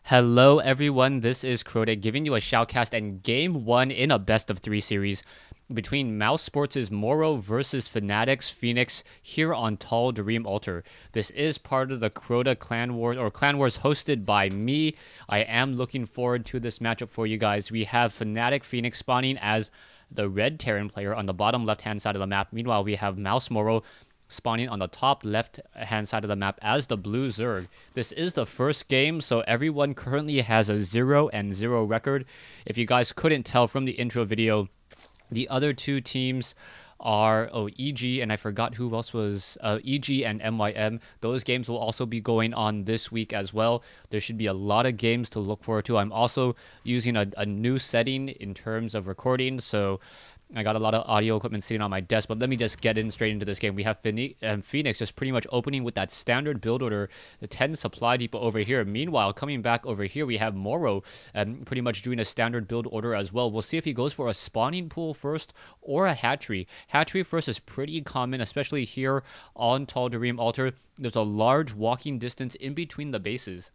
Hello everyone, this is Crota giving you a shoutcast and game 1 in a best of 3 series between mousesports' MorroW versus Fnatic's Fenix here on Tal'Darim Altar. This is part of the Crota ClanWars hosted by me. I am looking forward to this matchup for you guys. We have Fnatic Fenix spawning as the red Terran player on the bottom left hand side of the map. Meanwhile, we have MorroW spawning on the top left hand side of the map as the blue Zerg. This is the first game, so everyone currently has a 0-0 record. If you guys couldn't tell from the intro video, the other two teams are EG, and I forgot who else was EG and MYM. Those games will also be going on this week as well. There should be a lot of games to look forward to. I'm also using a new setting in terms of recording, so I got a lot of audio equipment sitting on my desk, but let me just get straight into this game. We have Fenix just pretty much opening with that standard build order, the 10 supply depot over here. Meanwhile, coming back over here, we have MorroW pretty much doing a standard build order as well. We'll see if he goes for a spawning pool first or a hatchery. Hatchery first is pretty common, especially here on Tal'Darim Altar. There's a large walking distance in between the bases.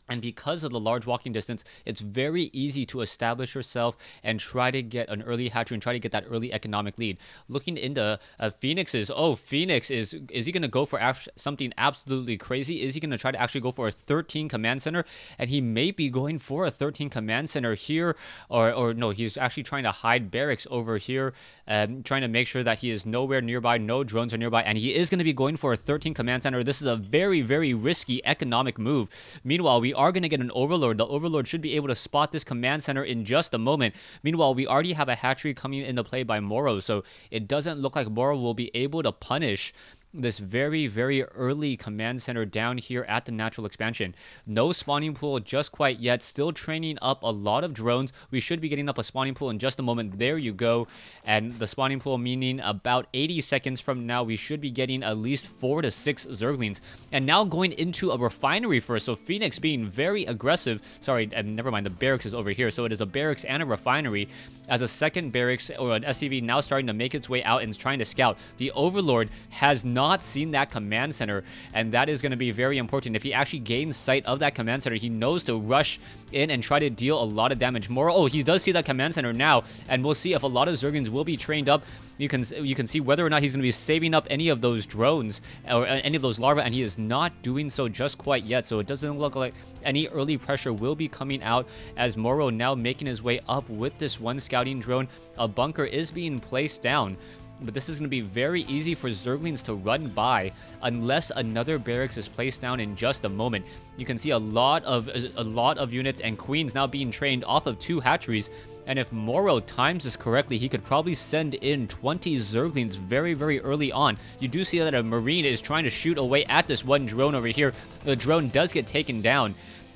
And because of the large walking distance, it's very easy to establish yourself and try to get an early hatchery and try to get that early economic lead. Looking into Fenix's, Fenix, is he going to go for something absolutely crazy? Is he going to try to actually go for a 13 command center? And he may be going for a 13 command center here, or no, he's actually trying to hide barracks over here, trying to make sure that he is nowhere nearby, no drones are nearby, and he is going to be going for a 13 command center. This is a very, very risky economic move. Meanwhile, we are going to get an overlord. The overlord should be able to spot this command center in just a moment. Meanwhile, we already have a hatchery coming into play by MorroW, so it doesn't look like MorroW will be able to punish this very, very early command center down here at the natural expansion. No spawning pool just quite yet. Still training up a lot of drones. We should be getting up a spawning pool in just a moment. There you go. And the spawning pool meaning about 80 seconds from now, we should be getting at least 4 to 6 Zerglings. And now going into a refinery first. So Fenix being very aggressive. Sorry, never mind. The barracks is over here. So it is a barracks and a refinery. As a second barracks or an SCV now starting to make its way out and trying to scout. The overlord has not seen that command center, and that is going to be very important. If he actually gains sight of that command center, he knows to rush in and try to deal a lot of damage. He does see that command center now, and we'll see if a lot of Zerglings will be trained up. You can see whether or not he's going to be saving up any of those drones or any of those larvae, and he is not doing so just quite yet. So it doesn't look like any early pressure will be coming out as MorroW now making his way up with this one scouting drone. A bunker is being placed down, but this is going to be very easy for Zerglings to run by unless another barracks is placed down in just a moment. You can see a lot of units and queens now being trained off of 2 hatcheries. And if MorroW times this correctly, he could probably send in 20 Zerglings very, very early on. You do see that a Marine is trying to shoot away at this one drone over here. The drone does get taken down.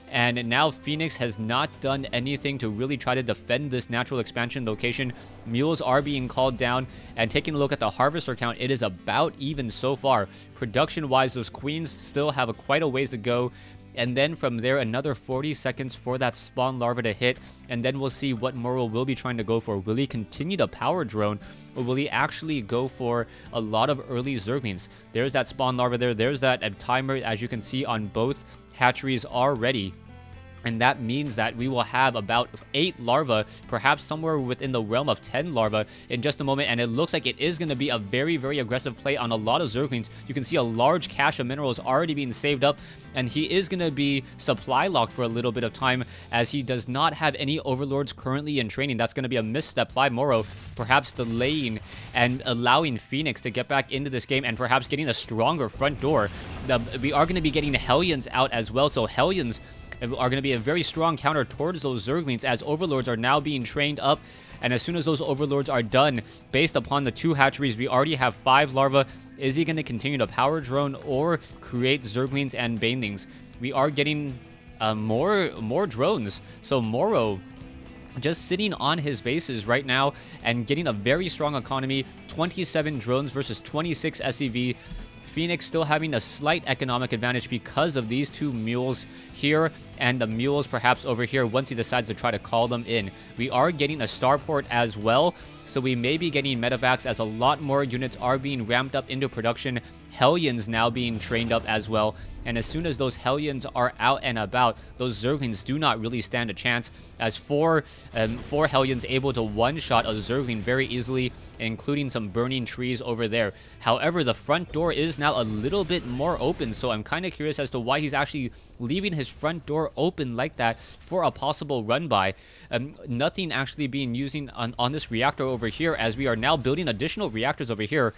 And now Fenix has not done anything to really try to defend this natural expansion location. Mules are being called down, and taking a look at the harvester count, it is about even so far. Production-wise, those queens still have quite a ways to go. And then from there, another 40 seconds for that spawn larva to hit. And then we'll see what MorroW will be trying to go for. Will he continue to power drone, or will he actually go for a lot of early Zerglings? There's that spawn larva there. There's that timer, as you can see, on both hatcheries already. And that means that we will have about 8 larvae, perhaps somewhere within the realm of 10 larvae in just a moment. And it looks like it is going to be a very, very aggressive play on a lot of Zerglings. You can see a large cache of minerals already being saved up. And he is going to be supply locked for a little bit of time, as he does not have any overlords currently in training. That's going to be a misstep by MorroW, perhaps delaying and allowing Fenix to get back into this game and perhaps getting a stronger front door. We are going to be getting Hellions out as well. So Hellions are going to be a very strong counter towards those Zerglings, as overlords are now being trained up. And as soon as those overlords are done, based upon the 2 hatcheries, we already have 5 larvae. Is he going to continue to power drone or create Zerglings and Banelings? We are getting more drones. So MorroW just sitting on his bases right now and getting a very strong economy. 27 drones versus 26 SCV. Fenix still having a slight economic advantage because of these 2 mules here, and the mules perhaps over here once he decides to try to call them in. We are getting a starport as well, so we may be getting medevacs as a lot more units are being ramped up into production Hellions now being trained up as well. And as soon as those Hellions are out and about, those Zerglings do not really stand a chance, as four Hellions able to one-shot a Zergling very easily, including some burning trees over there. However, the front door is now a little bit more open, so I'm kind of curious as to why he's actually leaving his front door open like that for a possible run-by. Nothing actually being used on this reactor over here, as we are now building additional reactors over here.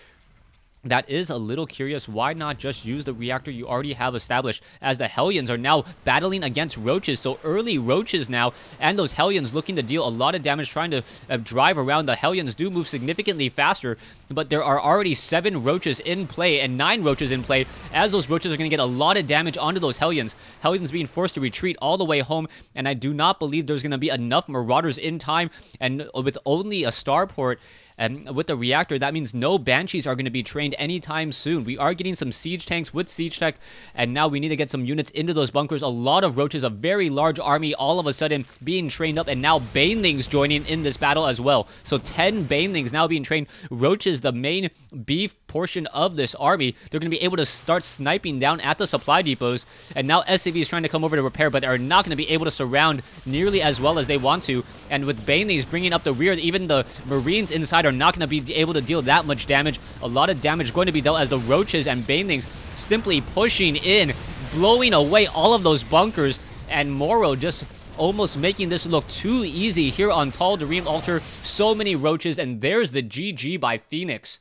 That is a little curious. Why not just use the reactor you already have established, as the Hellions are now battling against Roaches. So early Roaches now, and those Hellions looking to deal a lot of damage, trying to drive around. The Hellions do move significantly faster, but there are already 7 Roaches in play and 9 Roaches in play, as those Roaches are going to get a lot of damage onto those Hellions. Hellions being forced to retreat all the way home, and I do not believe there's going to be enough Marauders in time, and with only a starport, and with the reactor, that means no Banshees are going to be trained anytime soon. We are getting some siege tanks with siege tech, and now we need to get some units into those bunkers. A lot of Roaches, a very large army, all of a sudden being trained up, and now Banelings joining in this battle as well. So 10 Banelings now being trained. Roaches, the main beef portion of this army, they're going to be able to start sniping down at the supply depots. And now SCV is trying to come over to repair, but they're not going to be able to surround nearly as well as they want to. And with Banelings bringing up the rear, even the Marines inside are not going to be able to deal that much damage. A lot of damage going to be dealt as the Roaches and Banelings simply pushing in, blowing away all of those bunkers, and MorroW just almost making this look too easy here on Tal'Darim Altar. So many Roaches, and there's the GG by Fenix.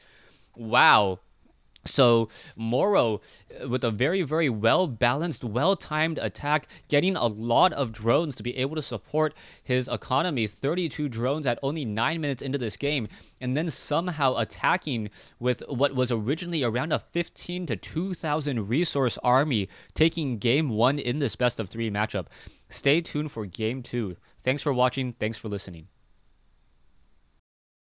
Wow. So MorroW, with a very, very well-balanced, well-timed attack, getting a lot of drones to be able to support his economy. 32 drones at only 9 minutes into this game, and then somehow attacking with what was originally around a 15 to 2,000 resource army, taking Game 1 in this best-of-3 matchup. Stay tuned for Game 2. Thanks for watching. Thanks for listening.